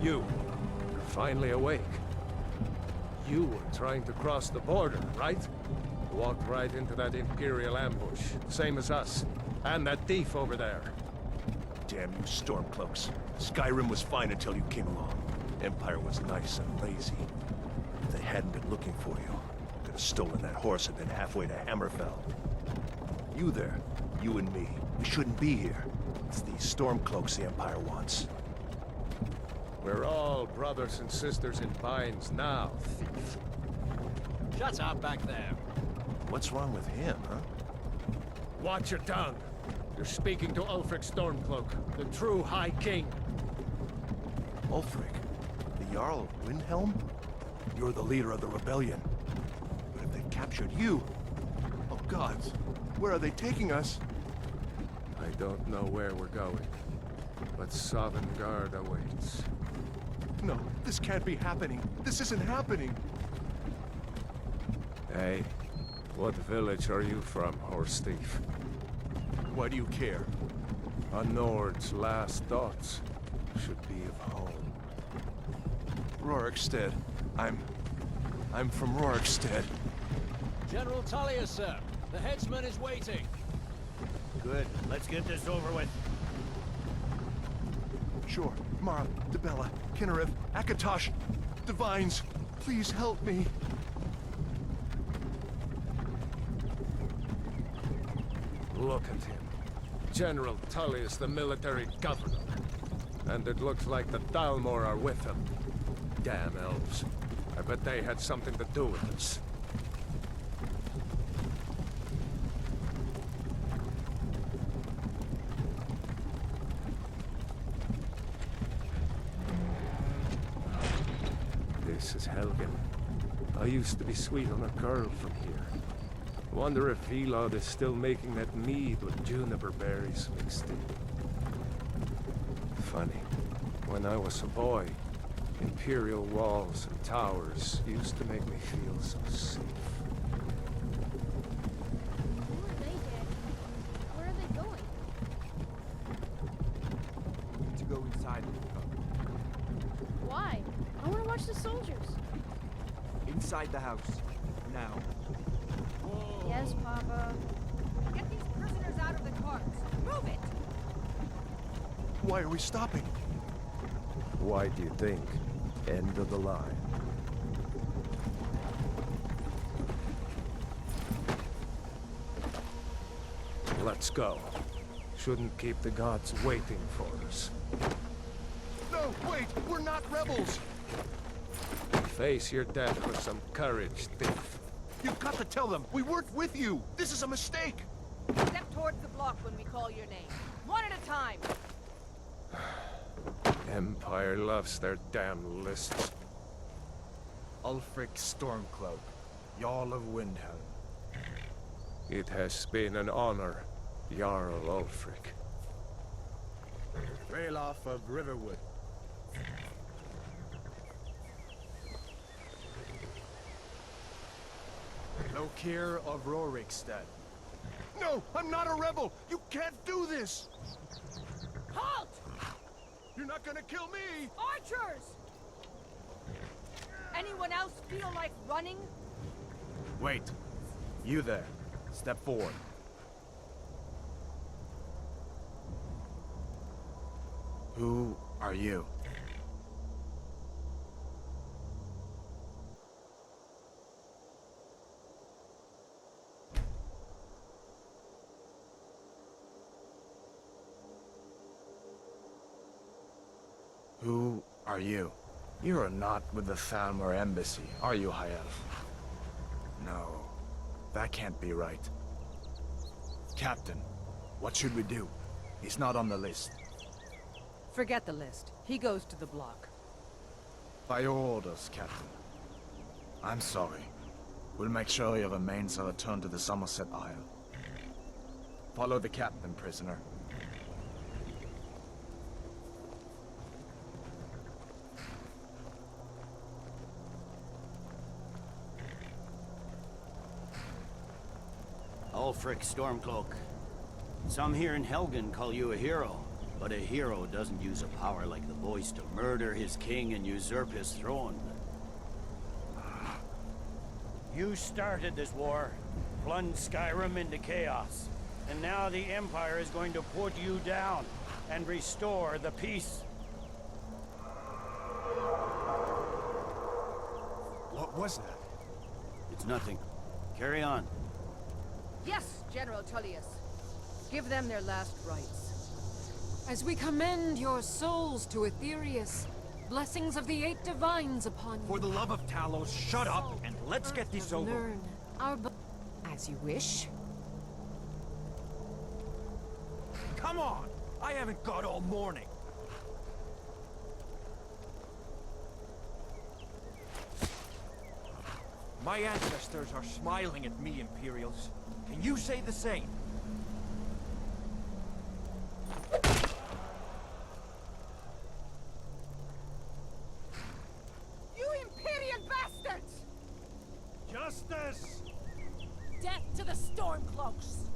You're finally awake. You were trying to cross the border, right? Walked right into that Imperial ambush, same as us. And that thief over there. Damn you Stormcloaks. Skyrim was fine until you came along. Empire was nice and lazy. If they hadn't been looking for you, could have stolen that horse and been halfway to Hammerfell. You there, you and me, we shouldn't be here. It's these Stormcloaks the Empire wants. We're all brothers and sisters in binds now, thief. Shut up back there. What's wrong with him, huh? Watch your tongue. You're speaking to Ulfric Stormcloak, the true High King. Ulfric? The Jarl of Windhelm? You're the leader of the rebellion. But if they captured you... Oh gods, where are they taking us? I don't know where we're going, but Sovngarde awaits. No, this can't be happening. This isn't happening. Hey, what village are you from, horse thief? Why do you care? A Nord's last thoughts should be of home. Rorikstead. I'm from Rorikstead. General Tullius, sir. The headsman is waiting. Good. Let's get this over with. Sure. Mara, Dibella, Kynareth, Akatosh, Divines, please help me. Look at him. General Tullius, the military governor. And it looks like the Thalmor are with him. Damn elves. I bet they had something to do with this. This is Helgen. I used to be sweet on a girl from here. Wonder if Vilod is still making that mead with juniper berries mixed in. Funny. When I was a boy, Imperial walls and towers used to make me feel so safe. Who are they, Daddy? Where are they going? To go inside with them. Why? I want to watch the soldiers. Inside the house. Now. Yes, Papa. Get these prisoners out of the carts. Move it! Why are we stopping? Why do you think? End of the line. Let's go. Shouldn't keep the gods waiting for us. No, wait! We're not rebels! Face your death with some courage, thief. You've got to tell them! We weren't with you! This is a mistake! Step towards the block when we call your name. One at a time. Empire loves their damn lists. Ulfric Stormcloak, Jarl of Windhelm. It has been an honor, Jarl Ulfric. Ralof of Riverwood. Lokir of Rorikstead. No! I'm not a rebel! You can't do this! Halt! You're not gonna kill me! Archers! Anyone else feel like running? Wait. You there. Step forward. Who are you? Who are you? You are not with the Thalmor embassy, are you, High Elf? No, that can't be right. Captain, what should we do? He's not on the list. Forget the list. He goes to the block. By your orders, Captain. I'm sorry. We'll make sure your remains are returned to the Somerset Isle. Follow the captain, prisoner. Ulfric Stormcloak. Some here in Helgen call you a hero. But a hero doesn't use a power like the voice to murder his king and usurp his throne. You started this war, plunged Skyrim into chaos. And now the Empire is going to put you down and restore the peace. What was that? It's nothing. Carry on. Yes, General Tullius. Give them their last rites. As we commend your souls to Aetherius, blessings of the 8 divines upon you. For the love of Talos, shut up and let's get this over. Learn our as you wish. Come on! I haven't got all morning. My ancestors are smiling at me, Imperials. Can you say the same? You Imperial bastards! Justice! Death to the Stormcloaks!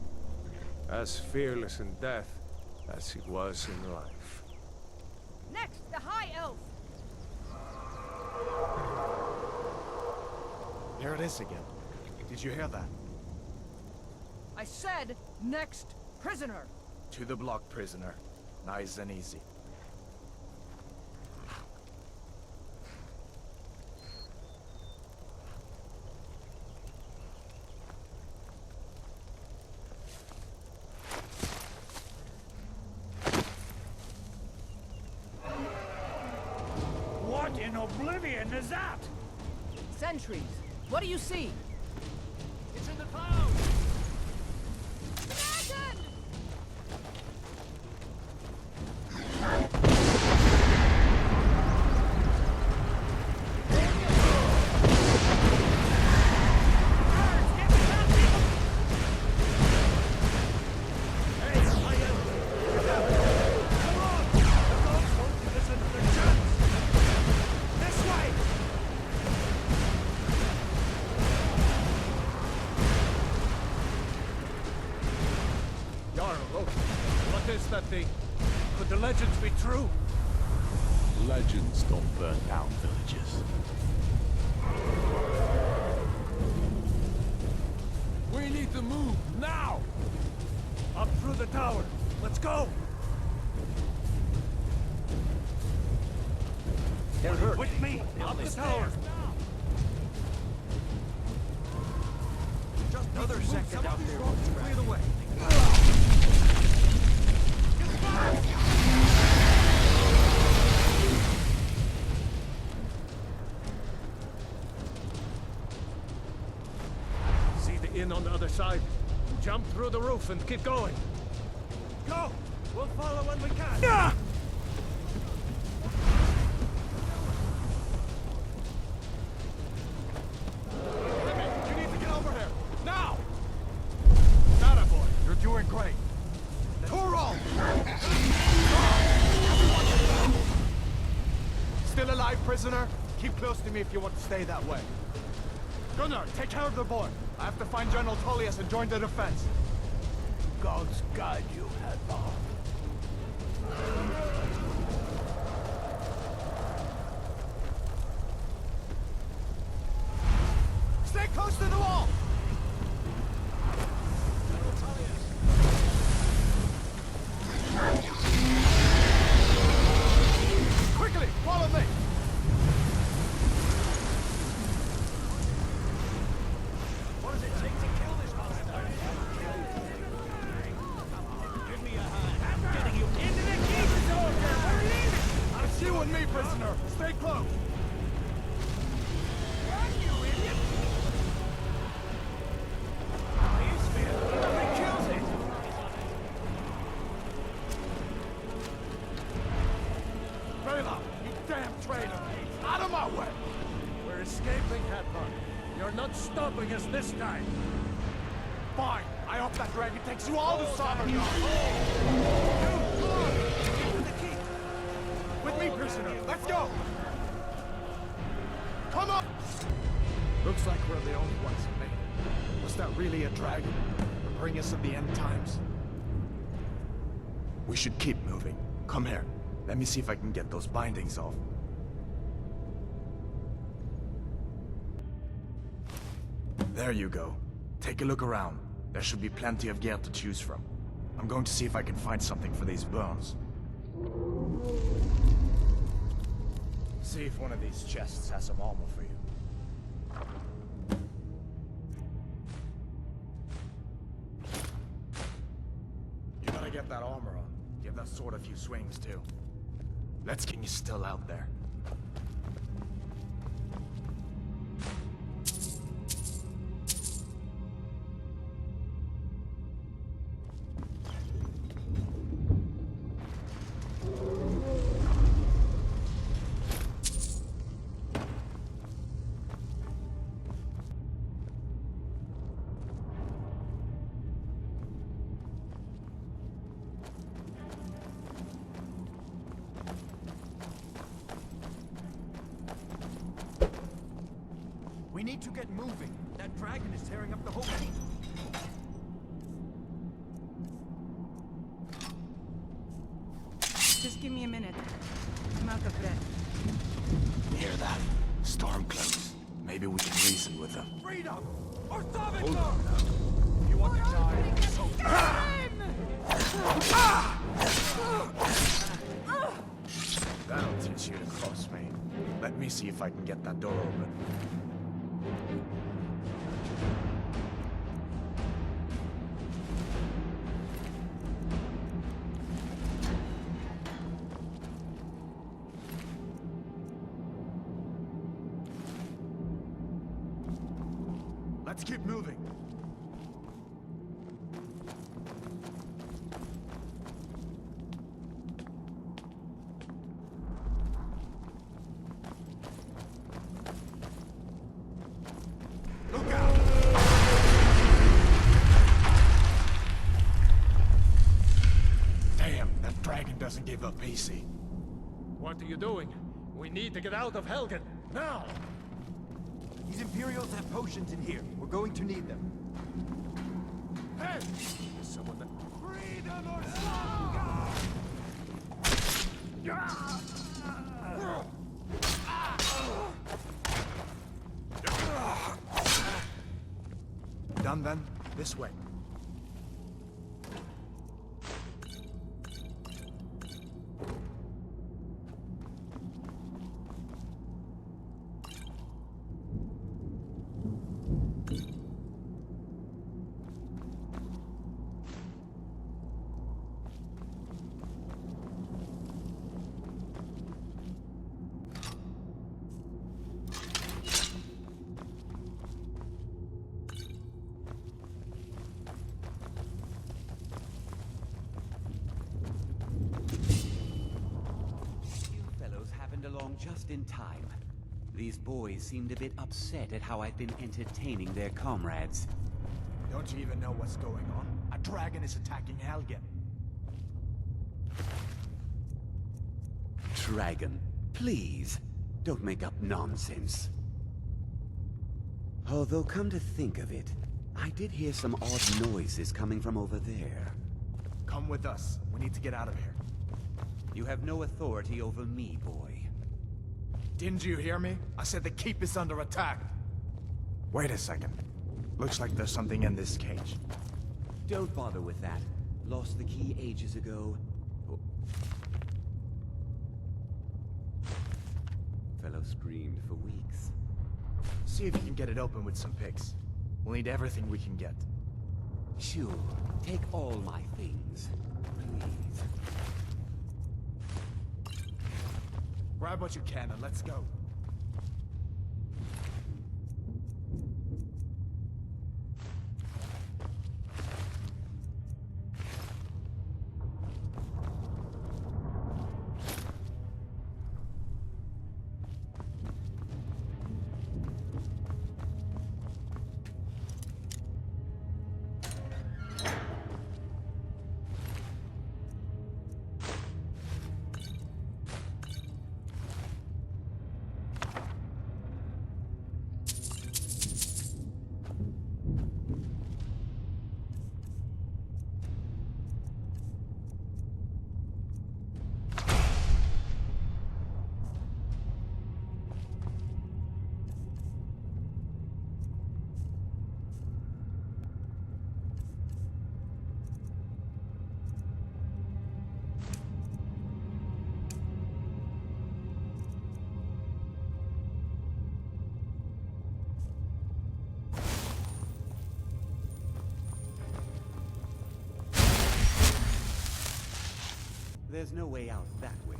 As fearless in death as he was in life. Next, the High Elf! There it is again. Did you hear that? I said, next prisoner! To the block, prisoner. Nice and easy. What in oblivion is that? Sentries, what do you see? It's in the clouds! Dragon! Jarl, look. What is that thing? Could the legends be true? Legends don't burn down villages. We need to move, now! Up through the tower. Let's go! They're hurt. With me! Up the tower! Just another second out there. Clear the way. See the inn on the other side? Jump through the roof and keep going. Go! We'll follow when we can! You need to get over here! Now! Nada, boy. You're doing great. Toro! Still alive, prisoner? Keep close to me if you want to stay that way. Gunnar, take care of the boy. I have to find General Tullius and join the defense. Gods guide you, Hadvar. Stay close to the wall! Quickly, follow me! What does it take to kill this monster? Give me a hand. I'm getting you into the keep, soldier! We're leaving! It's you and me, prisoner. Stay close. Run, you idiot! He's fair. Nothing kills it! Bela, you damn traitor! Out of my way! We're escaping, Hadvar. You're not stopping us this time. Fine. I hope that dragon takes you all to Summergard. With me, prisoner. Let's go. Come on. Looks like we're the only ones who made it. Was that really a dragon? To bring us in the end times? We should keep moving. Come here. Let me see if I can get those bindings off. There you go. Take a look around. There should be plenty of gear to choose from. I'm going to see if I can find something for these burns. See if one of these chests has some armor for you. You gotta get that armor on. Give that sword a few swings, too. Let's King is still out there. We need to get moving. That dragon is tearing up the whole thing. Just give me a minute. I'm out of breath. You hear that? Stormcloaks. Maybe we can reason with them. Freedom! Or stop it! If you want to die... That'll teach you to cross me. Let me see if I can get that door open. Let's keep moving. Look out! Damn, that dragon doesn't give up easy. What are you doing? We need to get out of Helgen, now! These Imperials have potions in here. We're going to need them. Hey! There's someone that... Freedom or stop! Done then? This way. Just in time. These boys seemed a bit upset at how I've been entertaining their comrades. Don't you even know what's going on? A dragon is attacking Helgen. Dragon, please, don't make up nonsense. Although, come to think of it, I did hear some odd noises coming from over there. Come with us. We need to get out of here. You have no authority over me, boy. Didn't you hear me? I said the keep is under attack. Wait a second. Looks like there's something in this cage. Don't bother with that. Lost the key ages ago. Oh. Fellow screamed for weeks. See if you can get it open with some picks. We'll need everything we can get. Sure. Take all my things. Please. Grab what you can and let's go. There's no way out that way.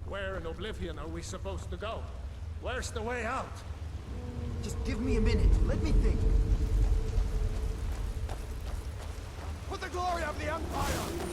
Where in Oblivion are we supposed to go? Where's the way out? Just give me a minute. Let me think. For the glory of the Empire!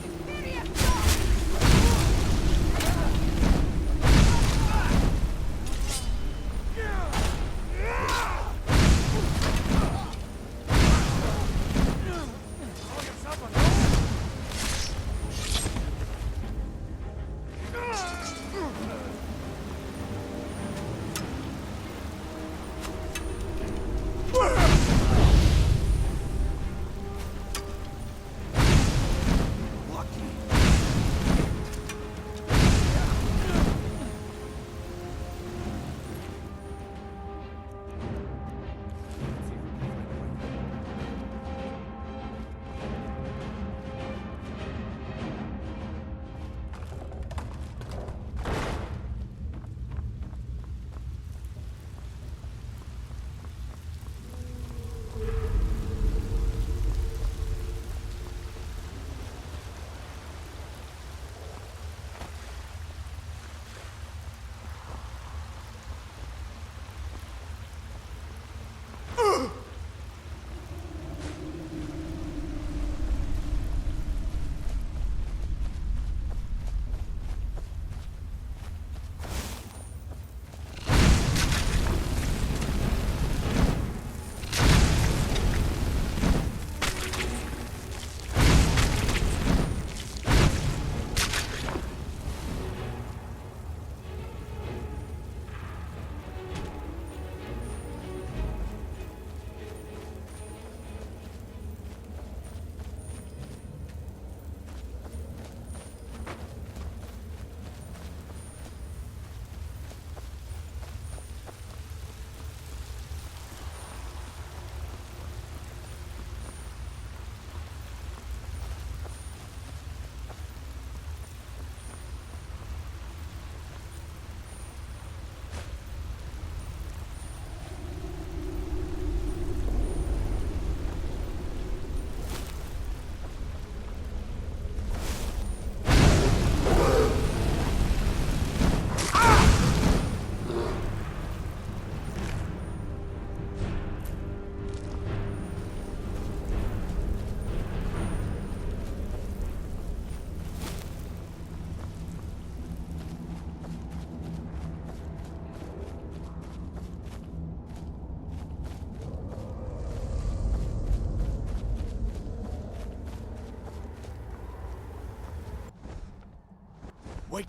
Wait!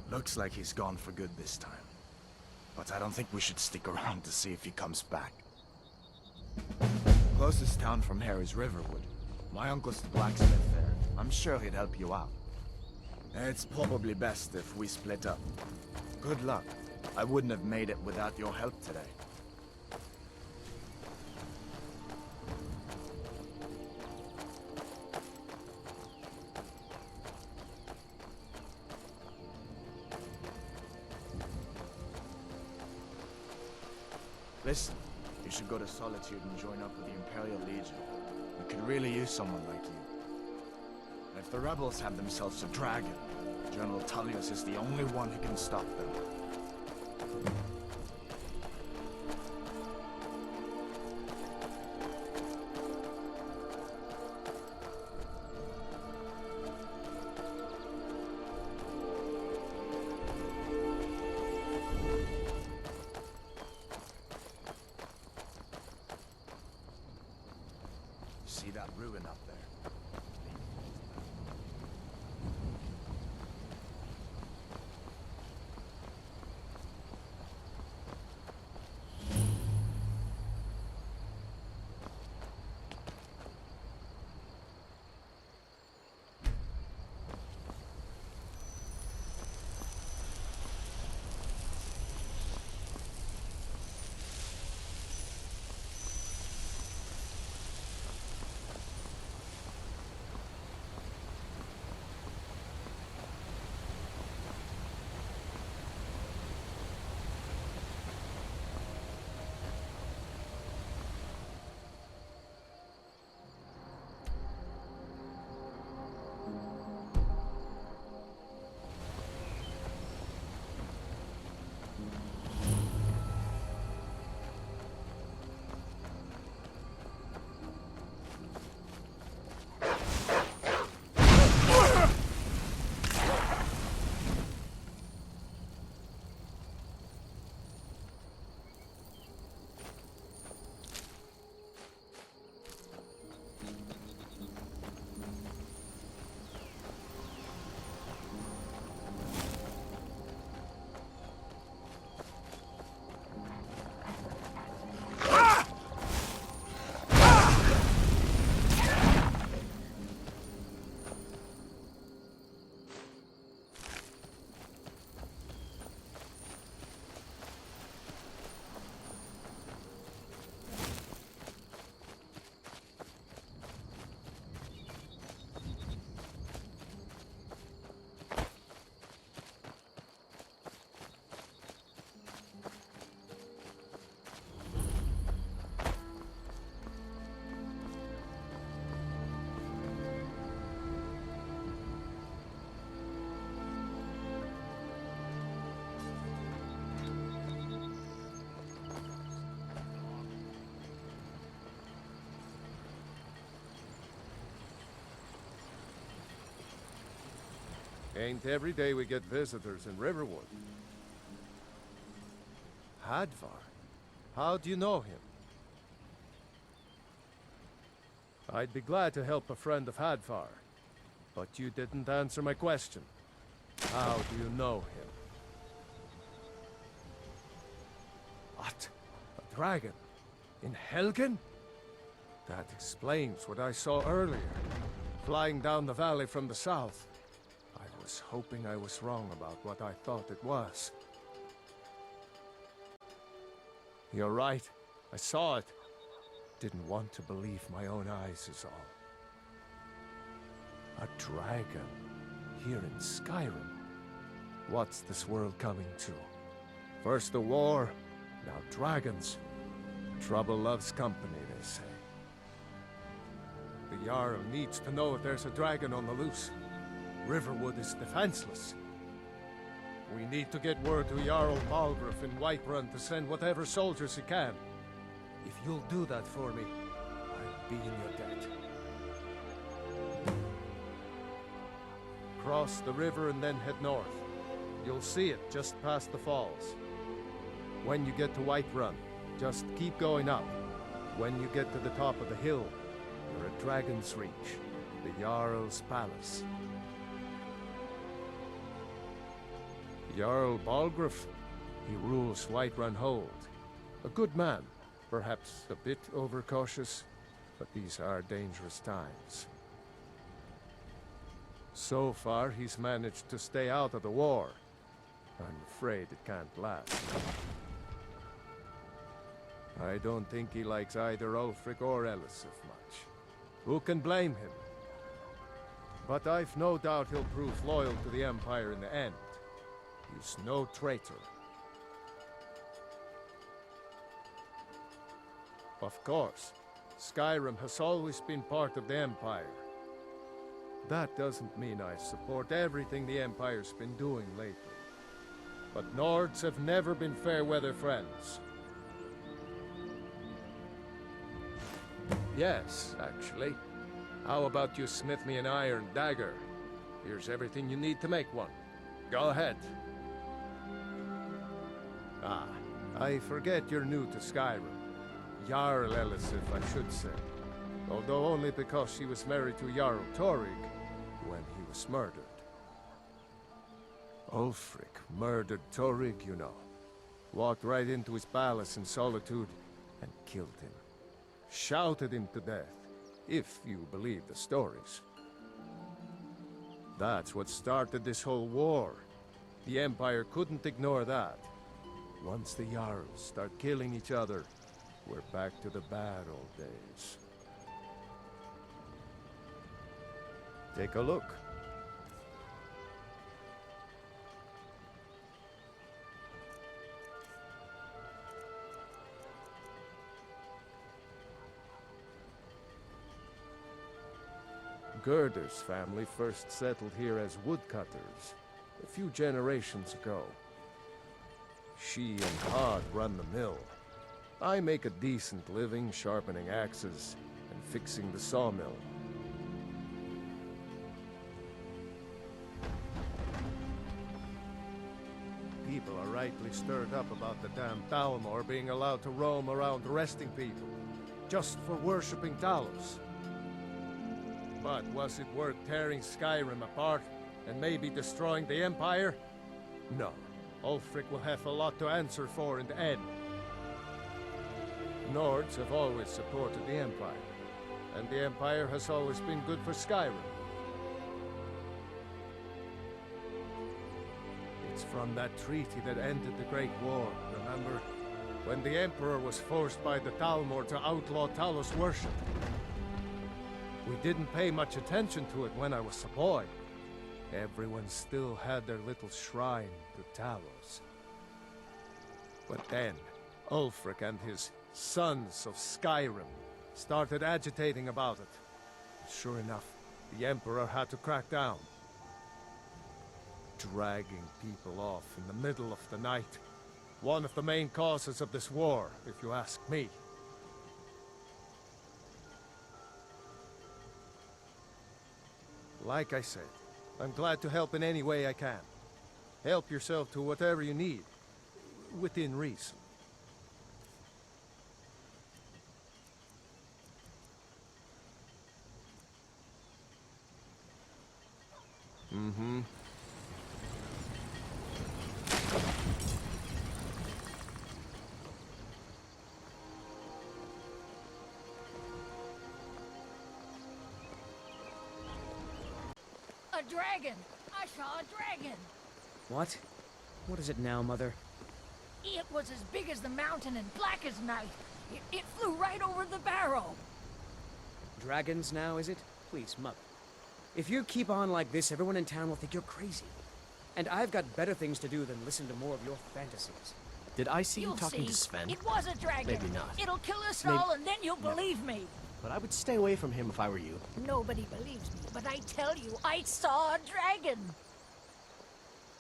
Looks like he's gone for good this time. But I don't think we should stick around to see if he comes back. Closest town from here is Riverwood. My uncle's the blacksmith there. I'm sure he'd help you out. It's probably best if we split up. Good luck. I wouldn't have made it without your help today. Listen, you should go to Solitude and join up with the Imperial Legion. We could really use someone like you. And if the rebels have themselves a dragon, General Tullius is the only one who can stop them. See that ruin up there? Ain't every day we get visitors in Riverwood. Hadvar? How do you know him? I'd be glad to help a friend of Hadvar, but you didn't answer my question. How do you know him? What? A dragon? In Helgen? That explains what I saw earlier, flying down the valley from the south. I was hoping I was wrong about what I thought it was. You're right. I saw it. Didn't want to believe my own eyes is all. A dragon here in Skyrim. What's this world coming to? First the war, now dragons. Trouble loves company, they say. The Jarl needs to know if there's a dragon on the loose. Riverwood is defenseless. We need to get word to Jarl Balgruuf in Whiterun to send whatever soldiers he can. If you'll do that for me, I'll be in your debt. Cross the river and then head north. You'll see it just past the falls. When you get to Whiterun, just keep going up. When you get to the top of the hill, you're at Dragon's Reach, the Jarl's palace. Jarl Balgruuf, he rules Whiterun Hold. A good man, perhaps a bit overcautious, but these are dangerous times. So far, he's managed to stay out of the war. I'm afraid it can't last. I don't think he likes either Ulfric or Elisif much. Who can blame him? But I've no doubt he'll prove loyal to the Empire in the end. He's no traitor. Of course, Skyrim has always been part of the Empire. That doesn't mean I support everything the Empire's been doing lately. But Nords have never been fair-weather friends. Yes, actually. How about you smith me an iron dagger? Here's everything you need to make one. Go ahead. Ah, I forget you're new to Skyrim. Jarl Elisif, I should say. Although only because she was married to Jarl Torygg when he was murdered. Ulfric murdered Torygg, you know. Walked right into his palace in Solitude and killed him. Shouted him to death, if you believe the stories. That's what started this whole war. The Empire couldn't ignore that. Once the Jarls start killing each other, we're back to the bad old days. Take a look. Gerder's family first settled here as woodcutters a few generations ago. She and Hod run the mill. I make a decent living sharpening axes and fixing the sawmill. People are rightly stirred up about the damn Thalmor being allowed to roam around arresting people, just for worshipping Talos. But was it worth tearing Skyrim apart and maybe destroying the Empire? No. Ulfric will have a lot to answer for in the end. Nords have always supported the Empire, and the Empire has always been good for Skyrim. It's from that treaty that ended the Great War, remember? When the Emperor was forced by the Thalmor to outlaw Talos worship. We didn't pay much attention to it when I was a boy. Everyone still had their little shrine to Talos. But then, Ulfric and his Sons of Skyrim started agitating about it. Sure enough, the Emperor had to crack down. Dragging people off in the middle of the night. One of the main causes of this war, if you ask me. Like I said, I'm glad to help in any way I can. Help yourself to whatever you need, within reason. Mm-hmm. A dragon! I saw a dragon! What? What is it now, Mother? It was as big as the mountain and black as night. It flew right over the barrow. Dragons now, is it? Please, Mother. If you keep on like this, everyone in town will think you're crazy. And I've got better things to do than listen to more of your fantasies. Did I see you You'll talking see. to Sven? It was a dragon. Maybe not. It'll kill us Maybe- all, and then you'll believe me. But I would stay away from him if I were you. Nobody believes me, but I tell you, I saw a dragon.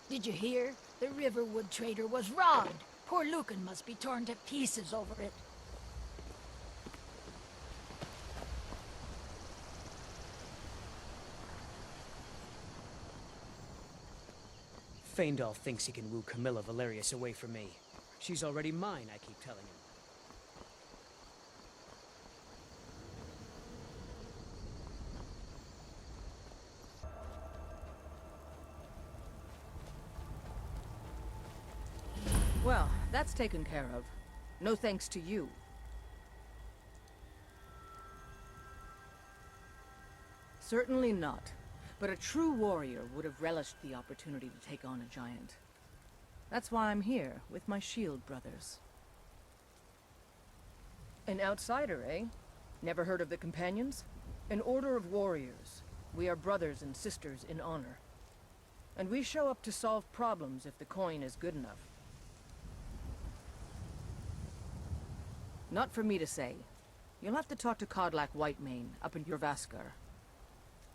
Did you hear? The Riverwood trader was robbed. Poor Lucan must be torn to pieces over it. Faendal thinks he can woo Camilla Valerius away from me. She's already mine, I keep telling him. Well, that's taken care of. No thanks to you. Certainly not. But a true warrior would have relished the opportunity to take on a giant. That's why I'm here, with my shield brothers. An outsider, eh? Never heard of the Companions? An order of warriors. We are brothers and sisters in honor. And we show up to solve problems if the coin is good enough. Not for me to say. You'll have to talk to Kodlak Whitemane up in Jorvaskar.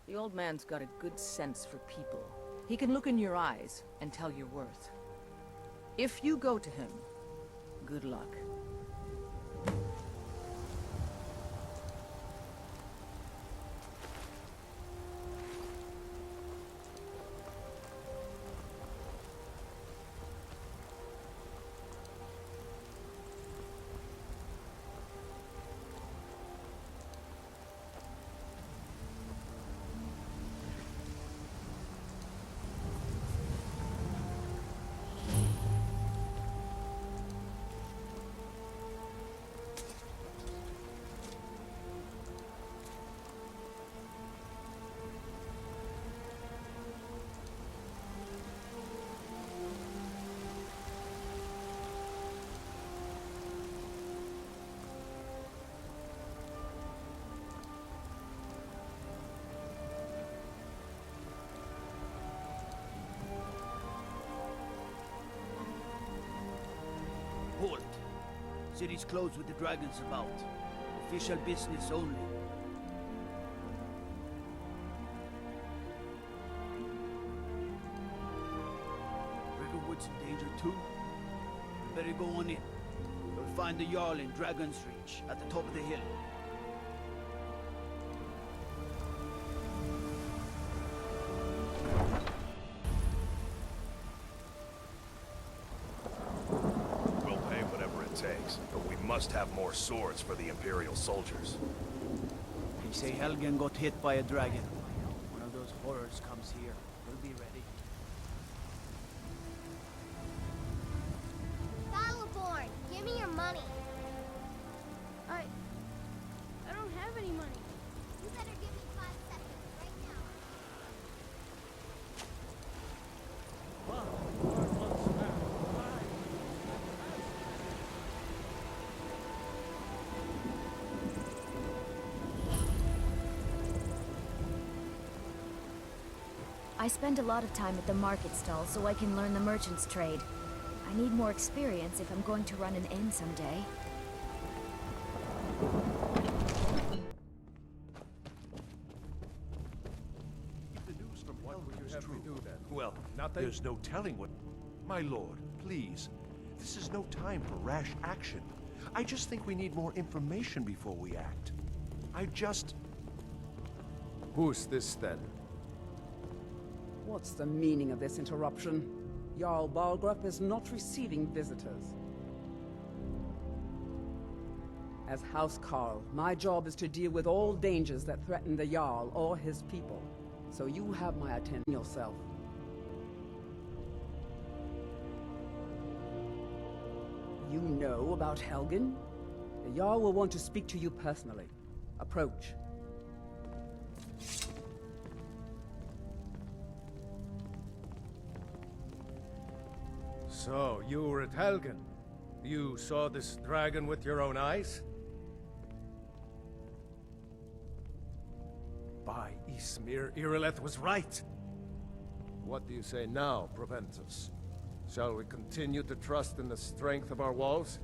The old man's got a good sense for people. He can look in your eyes and tell your worth. If you go to him, good luck. Halt. City's closed with the dragons about. Official business only. Riverwood's in danger too? You better go on in. You'll find the Jarl in Dragon's Reach, at the top of the hill. But we must have more swords for the Imperial soldiers. They say Helgen got hit by a dragon. One of those horrors comes here. We'll be ready. Battleborn, give me your money. I don't have any money. You better give me 5 seconds right now. I spend a lot of time at the market stall so I can learn the merchant's trade. I need more experience if I'm going to run an inn someday. Well, Nothing? there's no telling what... My lord, please. This is no time for rash action. I just think we need more information before we act. Who's this then? What's the meaning of this interruption? Jarl Balgrup is not receiving visitors. As House Carl, my job is to deal with all dangers that threaten the Jarl or his people. So you have my attention yourself. You know about Helgen? The Jarl will want to speak to you personally. Approach. So, you were at Helgen. You saw this dragon with your own eyes? By Ysmir, Irileth was right. What do you say now, Proventus? Shall we continue to trust in the strength of our walls?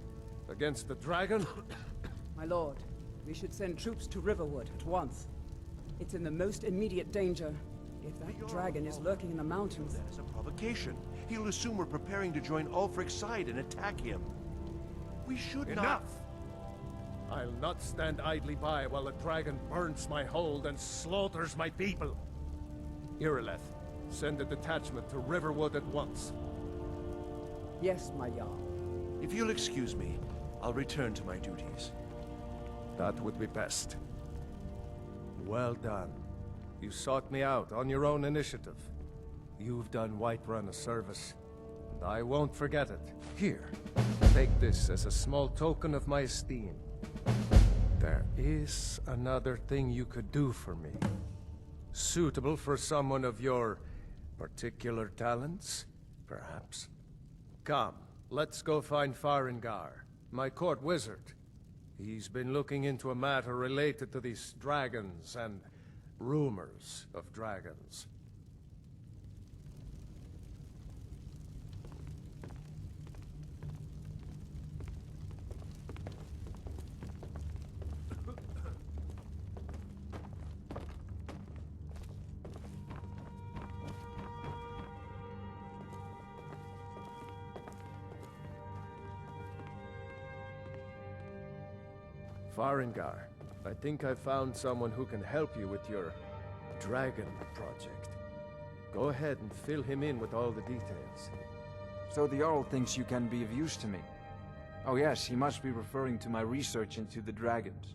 Against the dragon? My lord, we should send troops to Riverwood at once. It's in the most immediate danger. If that dragon is lurking in the mountains... That is a provocation. He'll assume we're preparing to join Ulfric's side and attack him. We should not... Enough! I'll not stand idly by while the dragon burns my hold and slaughters my people. Irileth, send a detachment to Riverwood at once. Yes, my Jarl. If you'll excuse me, I'll return to my duties. That would be best. Well done. You sought me out on your own initiative. You've done Whiterun a service, and I won't forget it. Here, take this as a small token of my esteem. There is another thing you could do for me. Suitable for someone of your particular talents, perhaps. Come, let's go find Farengar, my court wizard. He's been looking into a matter related to these dragons and rumors of dragons. Farengar, I think I found someone who can help you with your dragon project. Go ahead and fill him in with all the details. So the Jarl thinks you can be of use to me. Oh yes, he must be referring to my research into the dragons.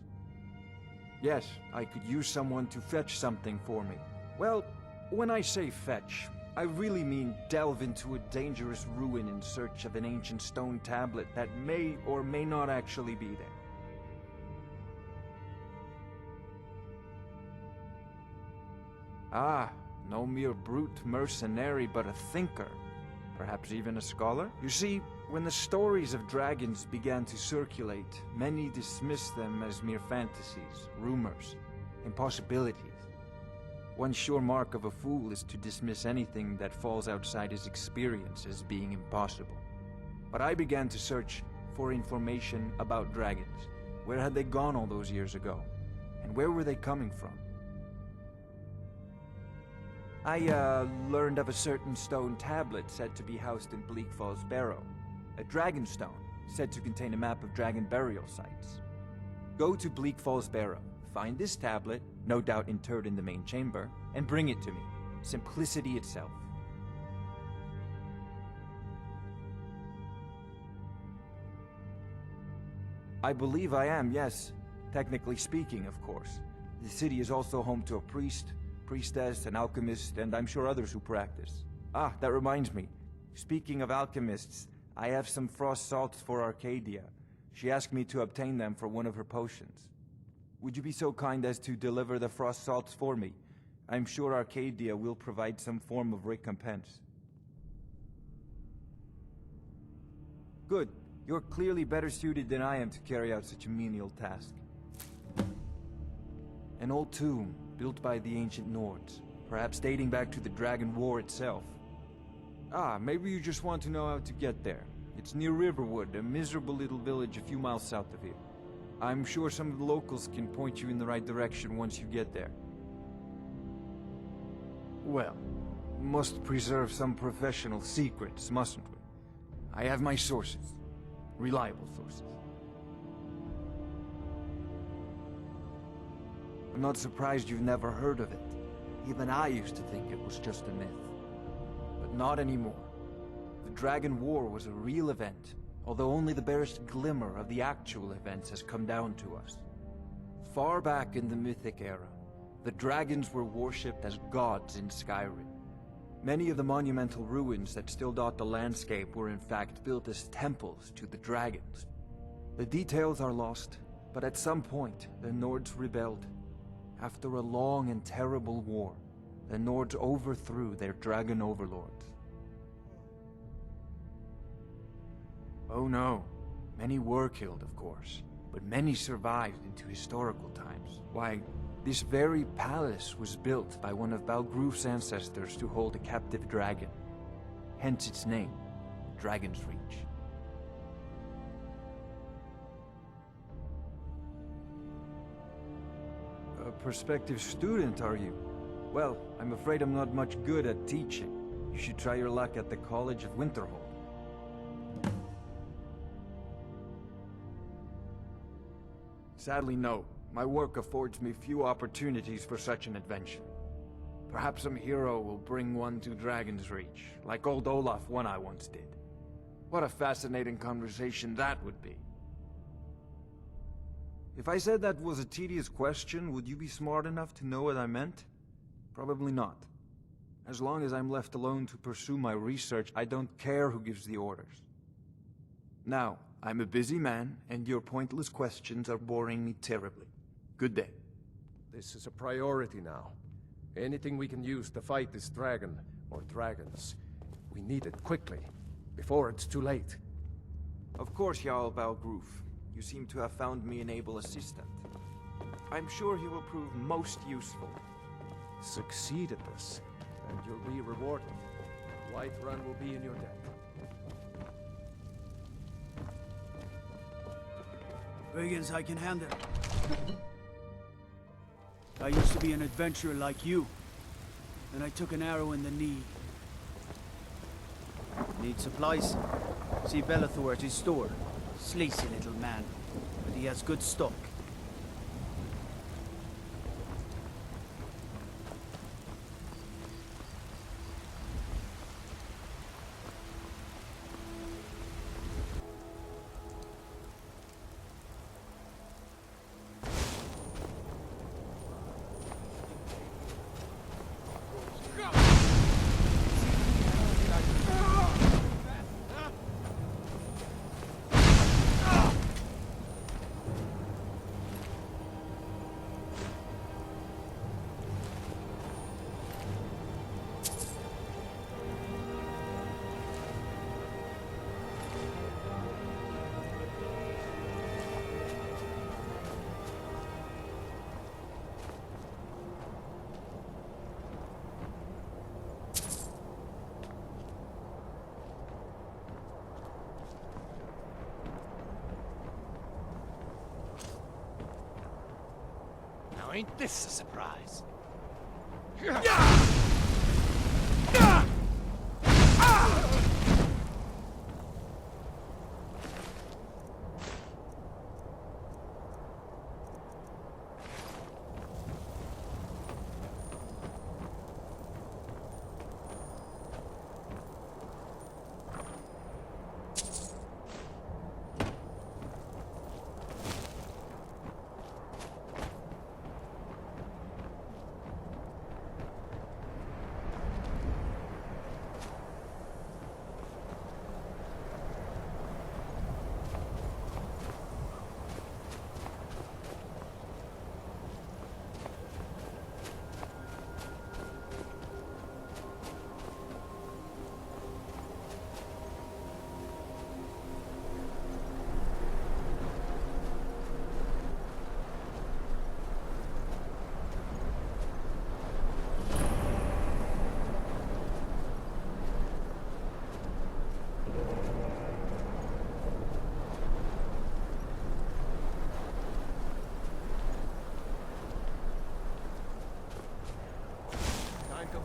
Yes, I could use someone to fetch something for me. Well, when I say fetch, I really mean delve into a dangerous ruin in search of an ancient stone tablet that may or may not actually be there. Ah, no mere brute mercenary, but a thinker. Perhaps even a scholar? You see, when the stories of dragons began to circulate, many dismissed them as mere fantasies, rumors, impossibilities. One sure mark of a fool is to dismiss anything that falls outside his experience as being impossible. But I began to search for information about dragons. Where had they gone all those years ago? And where were they coming from? I learned of a certain stone tablet said to be housed in Bleak Falls Barrow. A dragon stone, said to contain a map of dragon burial sites. Go to Bleak Falls Barrow, find this tablet, no doubt interred in the main chamber, and bring it to me. Simplicity itself. I believe I am, yes. Technically speaking, of course. The city is also home to a priest, priestess, an alchemist, and I'm sure others who practice. Ah, that reminds me. Speaking of alchemists, I have some frost salts for Arcadia. She asked me to obtain them for one of her potions. Would you be so kind as to deliver the frost salts for me? I'm sure Arcadia will provide some form of recompense. Good. You're clearly better suited than I am to carry out such a menial task. An old tomb, built by the ancient Nords, perhaps dating back to the Dragon War itself. Ah, maybe you just want to know how to get there. It's near Riverwood, a miserable little village a few miles south of here. I'm sure some of the locals can point you in the right direction once you get there. Well, must preserve some professional secrets, mustn't we? I have my sources. Reliable sources. I'm not surprised you've never heard of it. Even I used to think it was just a myth. not anymore. The Dragon War was a real event, although only the barest glimmer of the actual events has come down to us. Far back in the Mythic era, the dragons were worshipped as gods in Skyrim. Many of the monumental ruins that still dot the landscape were in fact built as temples to the dragons. The details are lost, but at some point, the Nords rebelled. After a long and terrible war, the Nords overthrew their dragon overlords. Oh no, many were killed, of course, but many survived into historical times. Why, this very palace was built by one of Balgruf's ancestors to hold a captive dragon. Hence its name, Dragon's Reach. A prospective student, are you? Well, I'm afraid I'm not much good at teaching. You should try your luck at the College of Winterhold. Sadly, no. My work affords me few opportunities for such an adventure. Perhaps some hero will bring one to Dragon's Reach, like old Olaf one I once did. What a fascinating conversation that would be. If I said that was a tedious question, would you be smart enough to know what I meant? Probably not. As long as I'm left alone to pursue my research, I don't care who gives the orders. Now, I'm a busy man, and your pointless questions are boring me terribly. Good day. This is a priority now. Anything we can use to fight this dragon, or dragons, we need it quickly, before it's too late. Of course, Jarl Balgruf. You seem to have found me an able assistant. I'm sure he will prove most useful. Succeed at this, and you'll be rewarded. Whiterun will be in your debt. Brigands I can handle. I used to be an adventurer like you, and I took an arrow in the knee. Need supplies? See Belethor at his store. Sleazy little man, but he has good stock. Ain't this a surprise?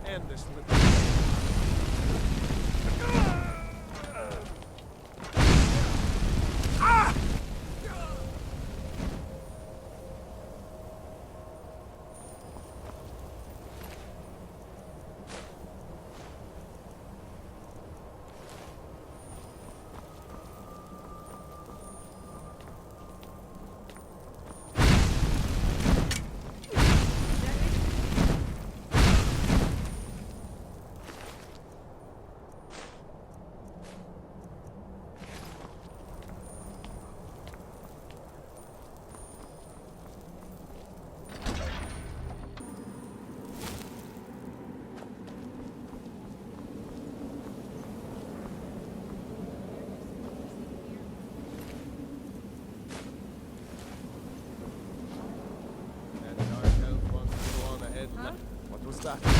End this with Who's that?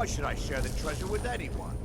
Why should I share the treasure with anyone?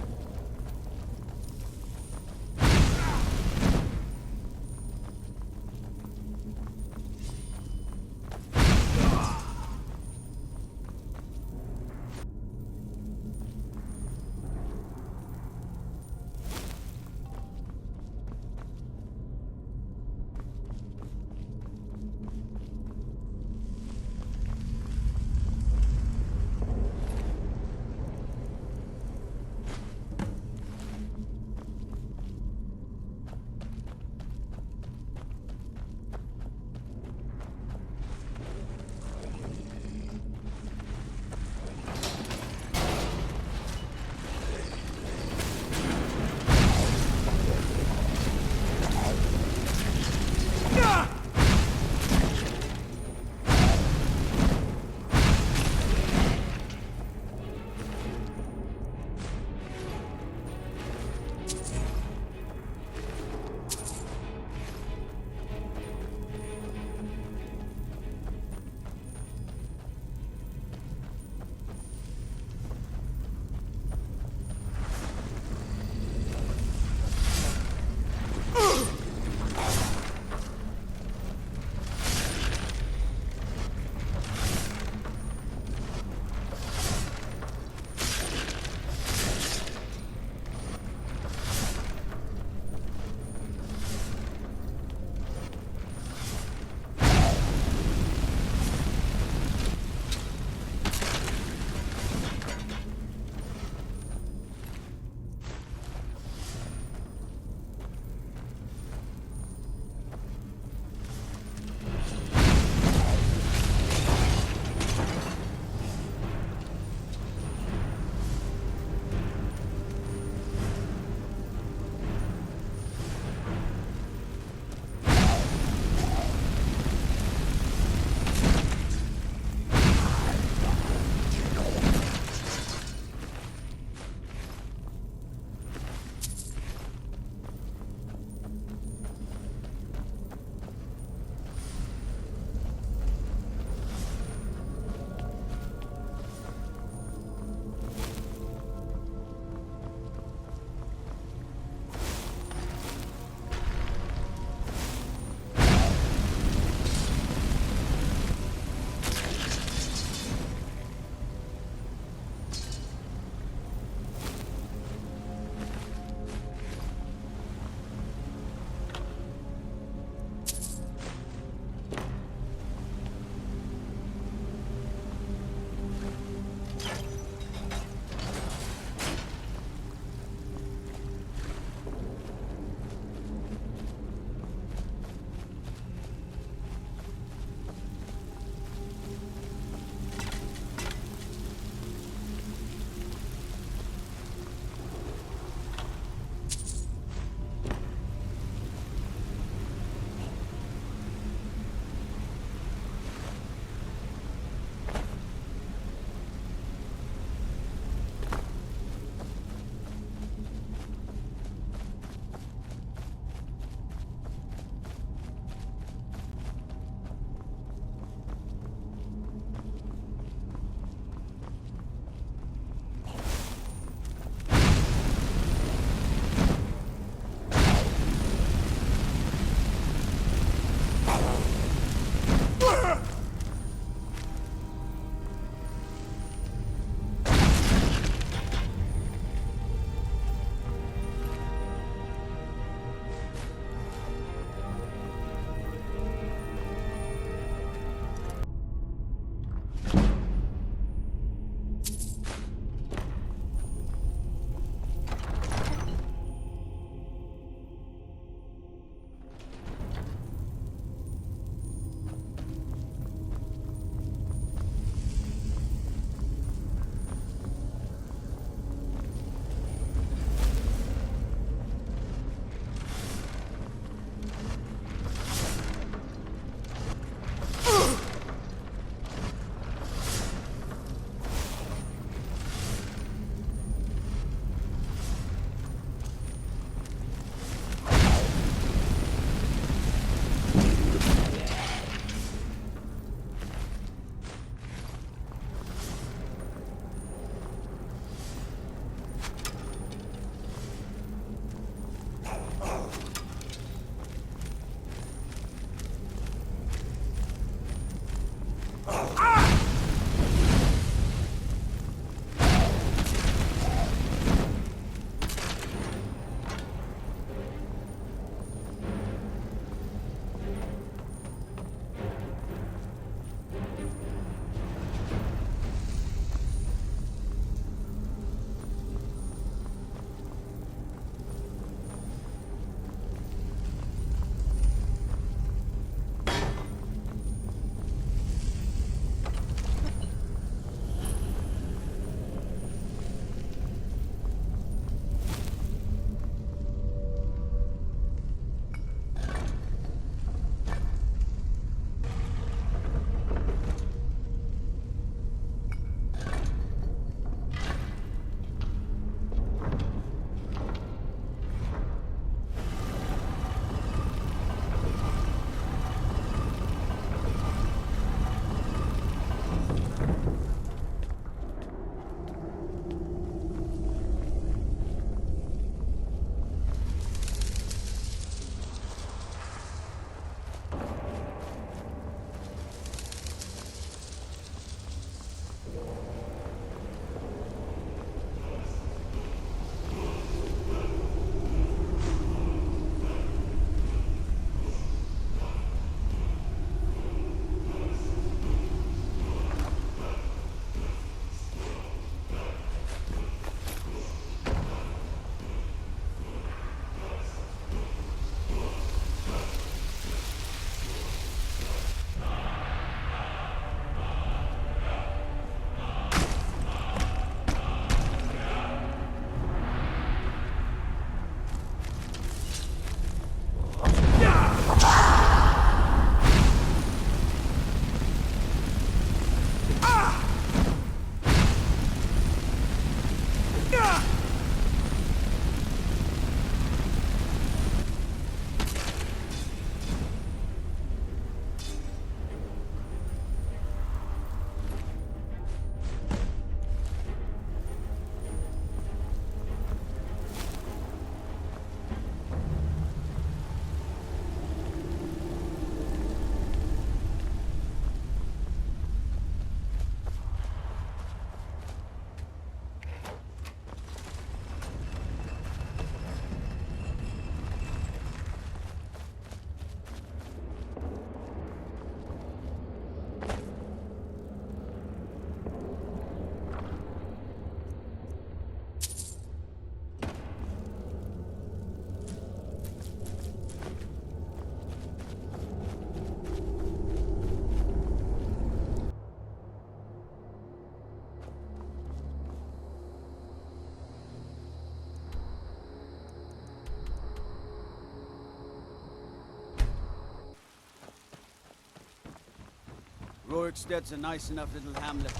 Roriksted's a nice enough little hamlet.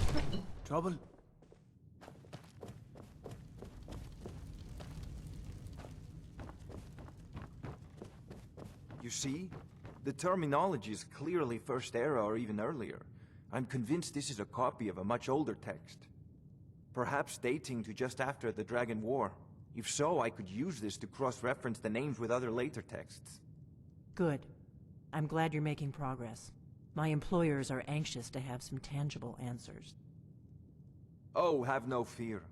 Trouble? You see? The terminology is clearly First Era or even earlier. I'm convinced this is a copy of a much older text. Perhaps dating to just after the Dragon War. If so, I could use this to cross-reference the names with other later texts. Good. I'm glad you're making progress. My employers are anxious to have some tangible answers. Oh, have no fear.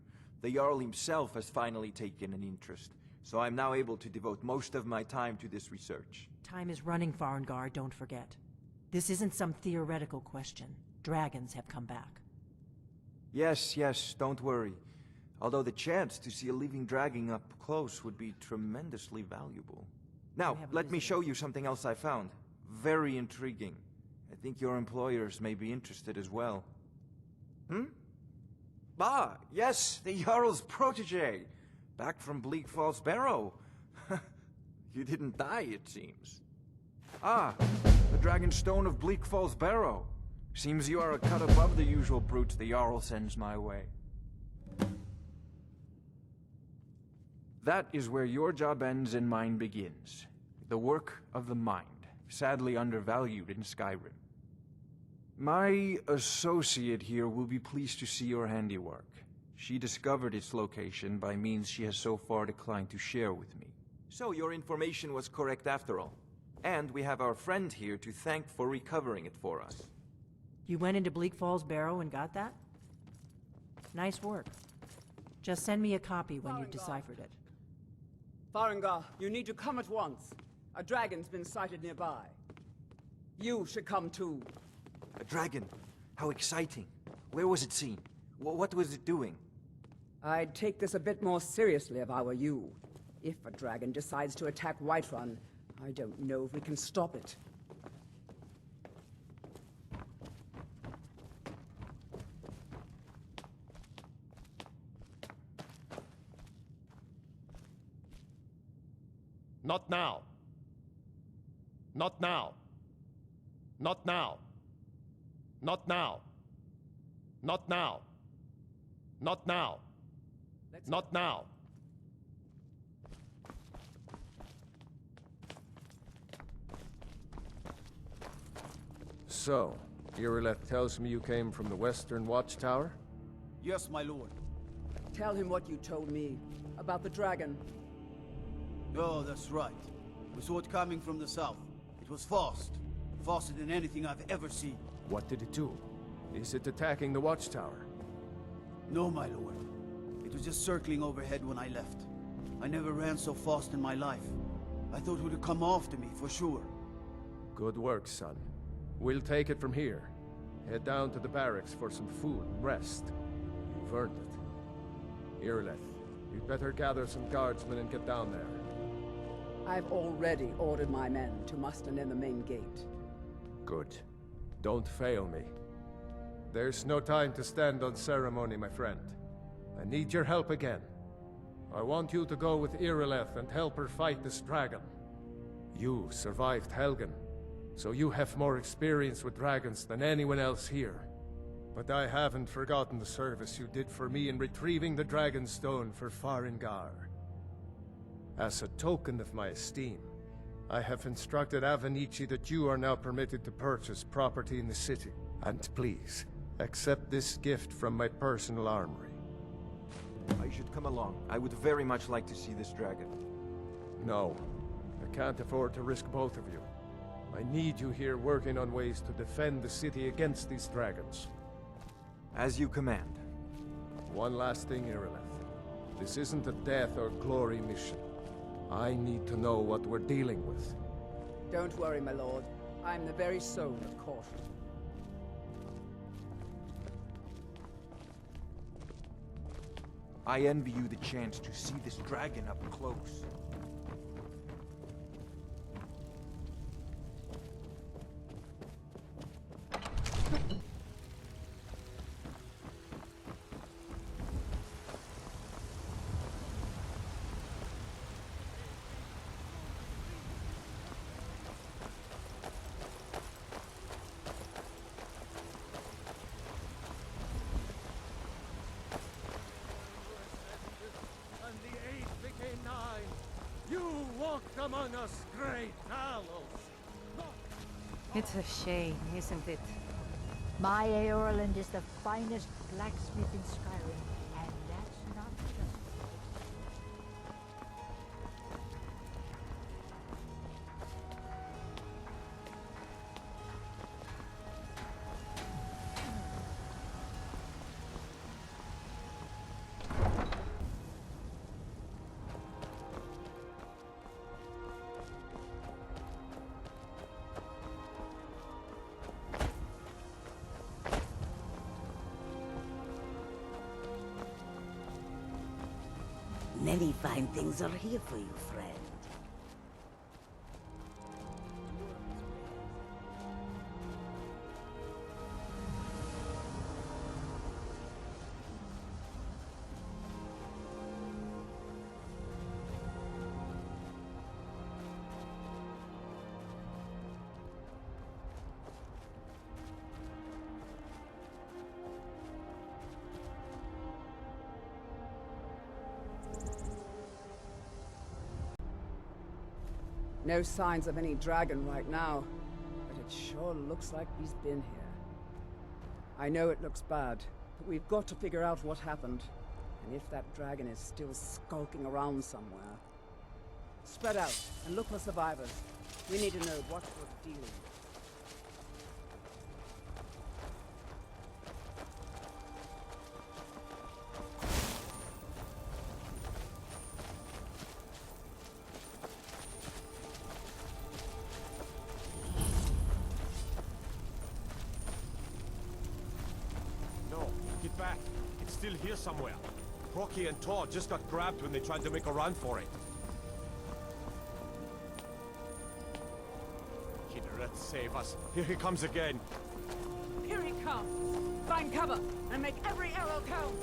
The Jarl himself has finally taken an interest, so I'm now able to devote most of my time to this research. Time is running, Farengar, don't forget. This isn't some theoretical question. Dragons have come back. Yes, don't worry. Although the chance to see a living dragon up close would be tremendously valuable. Now, let me show you something else I found. Very intriguing. I think your employers may be interested as well. Ah, yes, the Jarl's protege. Back from Bleak Falls Barrow. You didn't die, it seems. Ah, the Dragonstone of Bleak Falls Barrow. Seems you are a cut above the usual brutes the Jarl sends my way. That is where your job ends and mine begins. The work of the mind, sadly undervalued in Skyrim. My associate here will be pleased to see your handiwork. She discovered its location by means she has so far declined to share with me. So your information was correct after all. And we have our friend here to thank for recovering it for us. You went into Bleak Falls Barrow and got that? Nice work. Just send me a copy when you've deciphered it. Farengar, you need to come at once. A dragon's been sighted nearby. You should come too. A dragon? How exciting. Where was it seen? What was it doing? I'd take this a bit more seriously if I were you. If a dragon decides to attack Whiterun, I don't know if we can stop it. Not now. Not now. Not now. Not now. Not now. Not now. Not now. So, Irileth tells me you came from the Western Watchtower? Yes, my lord. Tell him what you told me about the dragon. Oh, that's right. We saw it coming from the south. It was fast. Faster than anything I've ever seen. What did it do? Is it attacking the Watchtower? No, my lord. It was just circling overhead when I left. I never ran so fast in my life. I thought it would have come after me, for sure. Good work, son. We'll take it from here. Head down to the barracks for some food and rest. You've earned it. Irileth, you'd better gather some guardsmen and get down there. I've already ordered my men to muster in the main gate. Good. Don't fail me. There's no time to stand on ceremony, my friend. I need your help again. I want you to go with Irileth and help her fight this dragon. You survived Helgen, so you have more experience with dragons than anyone else here. But I haven't forgotten the service you did for me in retrieving the Dragon Stone for Farengar. As a token of my esteem, I have instructed Avenici that you are now permitted to purchase property in the city. And please, accept this gift from my personal armory. I should come along. I would very much like to see this dragon. No, I can't afford to risk both of you. I need you here working on ways to defend the city against these dragons. As you command. One last thing, Irileth. This isn't a death or glory mission. I need to know what we're dealing with. Don't worry, my lord. I'm the very soul of caution. I envy you the chance to see this dragon up close. Among us, great Talos! It's a shame, isn't it? My Eorland is the finest blacksmith in Skyrim, and that's not just. Many fine things are here for you, friend. No signs of any dragon right now, but it sure looks like he's been here. I know it looks bad, but we've got to figure out what happened, and if that dragon is still skulking around somewhere. Spread out and look for survivors. We need to know what we're dealing with. Get back. It's still here somewhere. Rocky and Tor just got grabbed when they tried to make a run for it. Kynareth, save us. Here he comes again. Here he comes! Find cover and make every arrow count!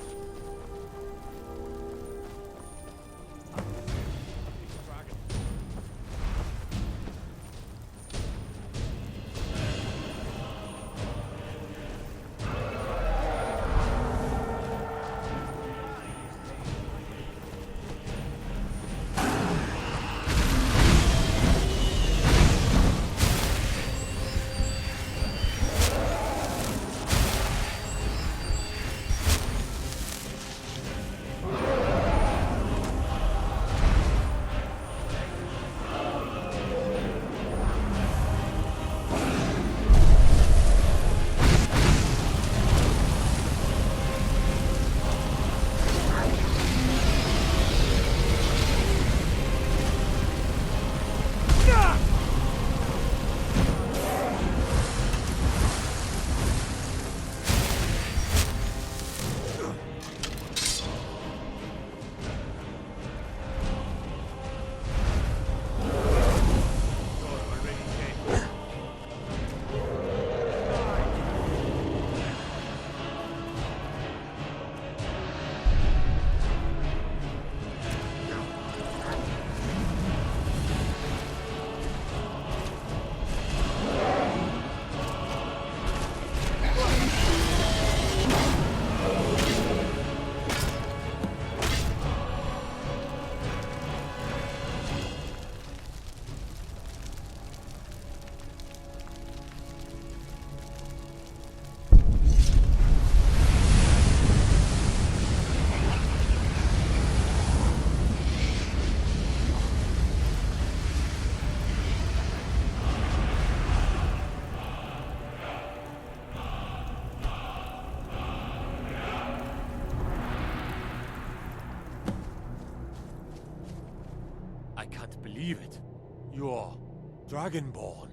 can't believe it. You're Dragonborn.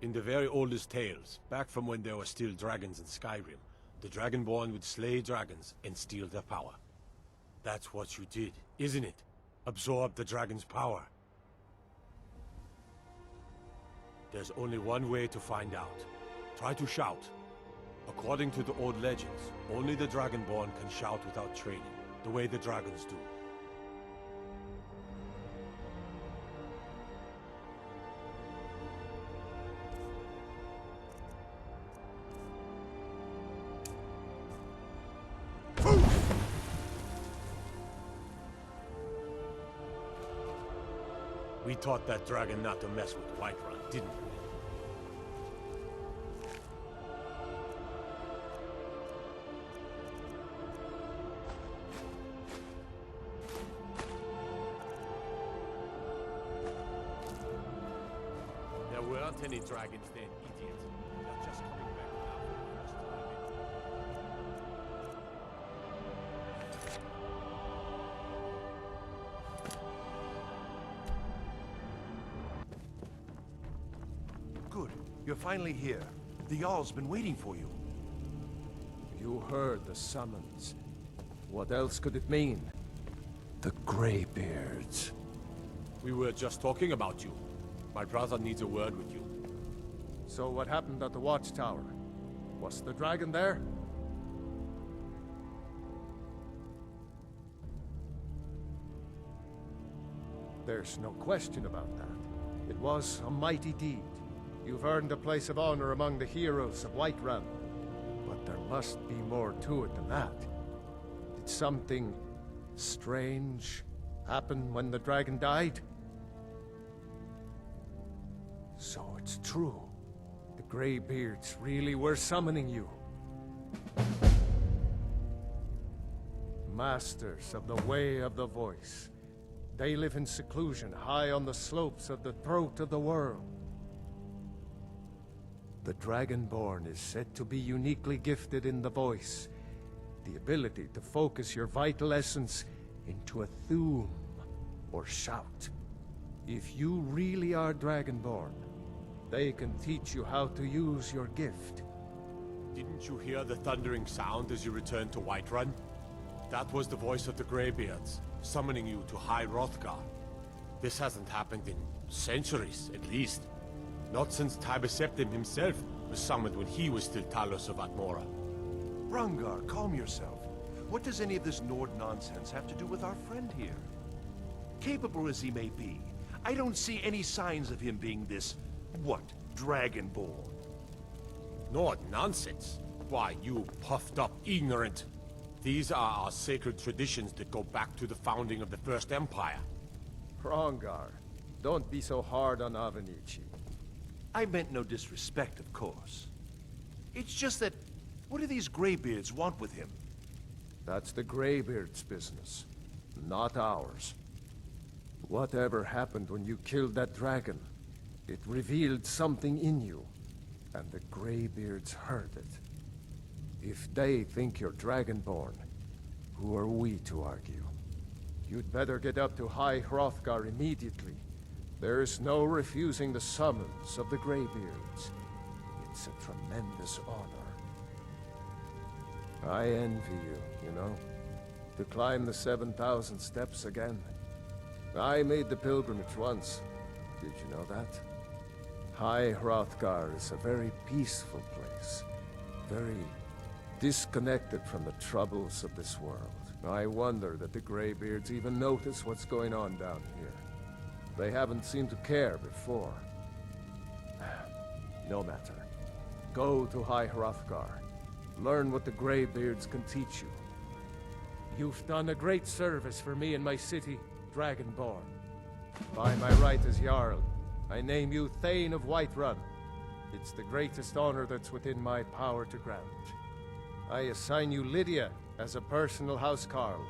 In the very oldest tales, back from when there were still dragons in Skyrim, the Dragonborn would slay dragons and steal their power. That's what you did, isn't it? Absorb the dragon's power. There's only one way to find out. Try to shout. According to the old legends, only the Dragonborn can shout without training, the way the dragons do. We taught that dragon not to mess with Whiterun, didn't we? There weren't any dragons then, idiot. They're just coming back now for the first time. Good. You're finally here. The Jarl's been waiting for you. You heard the summons. What else could it mean? The Greybeards. We were just talking about you. My brother needs a word with you. So what happened at the Watchtower? Was the dragon there? There's no question about that. It was a mighty deed. You've earned a place of honor among the heroes of Whiterun. But there must be more to it than that. Did something strange happen when the dragon died? So it's true. The Greybeards really were summoning you. Masters of the Way of the Voice. They live in seclusion high on the slopes of the throat of the world. The Dragonborn is said to be uniquely gifted in the voice, the ability to focus your vital essence into a thum, or shout. If you really are Dragonborn, they can teach you how to use your gift. Didn't you hear the thundering sound as you returned to Whiterun? That was the voice of the Greybeards, summoning you to High Hrothgar. This hasn't happened in centuries, at least. Not since Tiber Septim himself was summoned when he was still Talos of Atmora. Hrongar, calm yourself. What does any of this Nord nonsense have to do with our friend here? Capable as he may be, I don't see any signs of him being this, what, Dragonborn? Nord nonsense? Why, you puffed up ignorant. These are our sacred traditions that go back to the founding of the First Empire. Hrongar, don't be so hard on Avenici. I meant no disrespect, of course. It's just that, what do these Greybeards want with him? That's the Greybeards' business, not ours. Whatever happened when you killed that dragon, it revealed something in you, and the Greybeards heard it. If they think you're Dragonborn, who are we to argue? You'd better get up to High Hrothgar immediately. There's no refusing the summons of the Greybeards. It's a tremendous honor. I envy you, you know? To climb the 7,000 steps again. I made the pilgrimage once. Did you know that? High Hrothgar is a very peaceful place. Very disconnected from the troubles of this world. I wonder that the Greybeards even notice what's going on down here. They haven't seemed to care before. No matter. Go to High Hrothgar. Learn what the Greybeards can teach you. You've done a great service for me and my city, Dragonborn. By my right as Jarl, I name you Thane of Whiterun. It's the greatest honor that's within my power to grant. I assign you Lydia as a personal housecarl,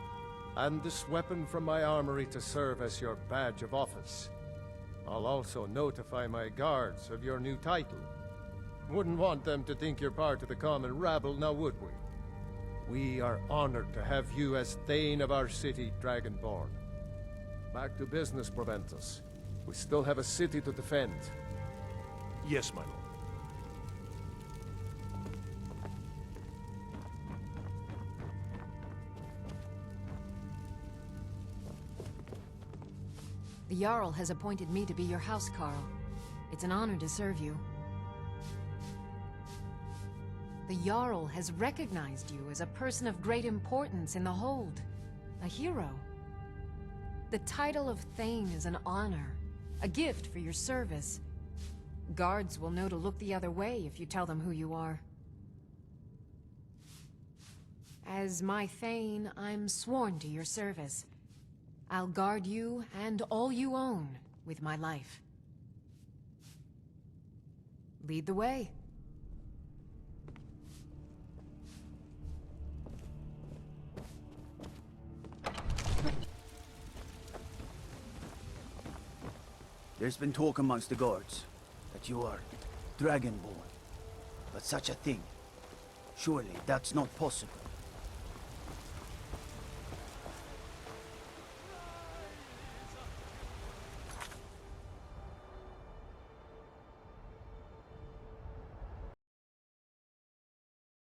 and this weapon from my armory to serve as your badge of office. I'll also notify my guards of your new title. Wouldn't want them to think you're part of the common rabble, now would we? We are honored to have you as Thane of our city, Dragonborn. back to business, Proventus. We still have a city to defend. Yes, my lord. The Jarl has appointed me to be your housecarl. It's an honor to serve you. The Jarl has recognized you as a person of great importance in the Hold. A hero. The title of Thane is an honor, a gift for your service. Guards will know to look the other way if you tell them who you are. As my Thane, I'm sworn to your service. I'll guard you and all you own with my life. Lead the way. There's been talk amongst the guards that you are Dragonborn. But such a thing, surely that's not possible.